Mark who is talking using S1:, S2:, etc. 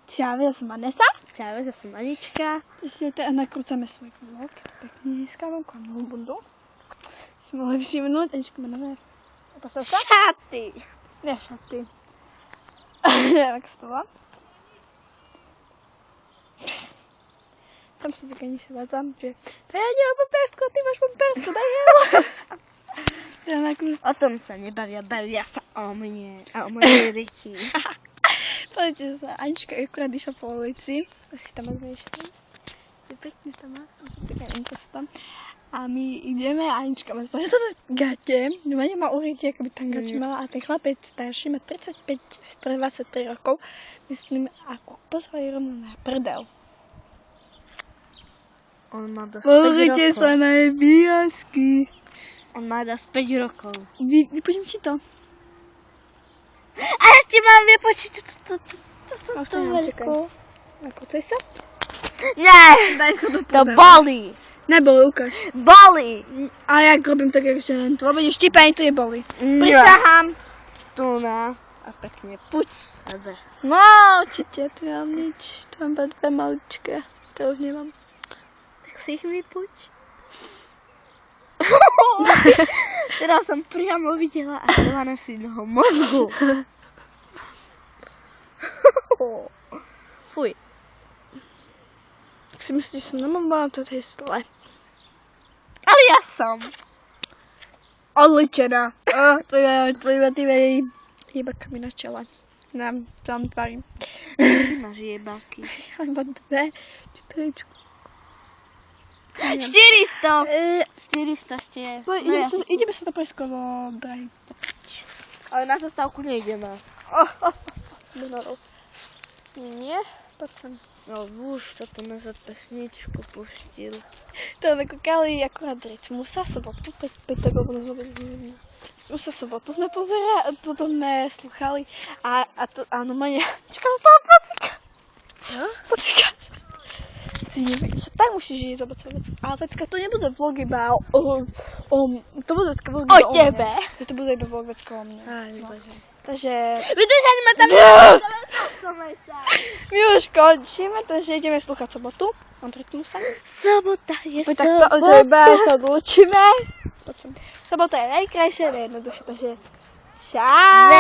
S1: Čau, ja som Vanessa.
S2: Čau, ja som Anička.
S1: Ešte teda nakrúcame svoj vlog. Pekne dneska mám novú bundu. Si mohli všimnúť. Anička má nové. Postav sa.
S2: Šaty.
S1: Ne, šaty. Neviem, ako sa to volá. Tam si ani sa vádzam, že to ja nemám pampérsko, ty máš pampérsko, daj helo.
S2: O tom sa nebavia, bavia sa o mne a o mojej deti.
S1: Poďte sa, Anička akurát išla po ulici, asi tam máme ešte. Je pekne tam má, taká inkosta. A my ideme a Anička má zložené to gate, doma nemá urytie, ako by tam gate mala. A ten chlapec starší má 35 až 23 rokov, myslím, a pozreli rovno na prdel.
S2: On má dosť 5 rokov.
S1: Pozrite sa na jej výjazky.
S2: On má dosť 5 rokov.
S1: Vypočím si to.
S2: A ešte mám vypočiť to veľkú.
S1: Nakrúcaj sa.
S2: Ne,
S1: Daj ho do
S2: to
S1: prdela.
S2: bolí.
S1: Neboli, ukáž.
S2: Bolí.
S1: A jak robím tak, že len to robím štípanie, to neboli.
S2: Prisahám. Tu na. A pekne puď sebe.
S1: No, určite, tu nemám nič. Tu mám iba dve maličké. To už nemám.
S2: Tak si ich vypuď. Teraz som priamo videla až do Vanessiného mozgu. Fuj.
S1: Tak si myslíš, že som namamala, to je zle.
S2: Ale ja som.
S1: Odličená. Tvojima tými hýbakami na čele. Nám tam tvarím.
S2: Ty máš jebaky.
S1: Ja mám iba dve. Čo to je?
S2: 400 ešte je.
S1: Ideme sa to prejsť kolo drahy.
S2: Ale na zastávku nejdeme.
S1: Nie? Poď sem.
S2: No už toto na pesničku pustil.
S1: To nakúkali akurát Rytmusa v sobotu, Rytmusa v sobotu sme pozerali, toto sme slúchali a normálne, čaká sa toho pocika.
S2: Čo?
S1: Pocika. Si neviem, že tak musíš ísť, ale Pecka, to nebude vlog iba to bude vlog iba
S2: o tebe.
S1: Že to bude iba vlog o mne. No. Takže...
S2: Vidíš, ani ma tam
S1: My už končíme, takže ideme slúchať sobotu. On Rytmusa.
S2: Sobota je
S1: Tak to iba sa odlučíme. Sobota je najkrajšia, najjednoduchšia, takže čau!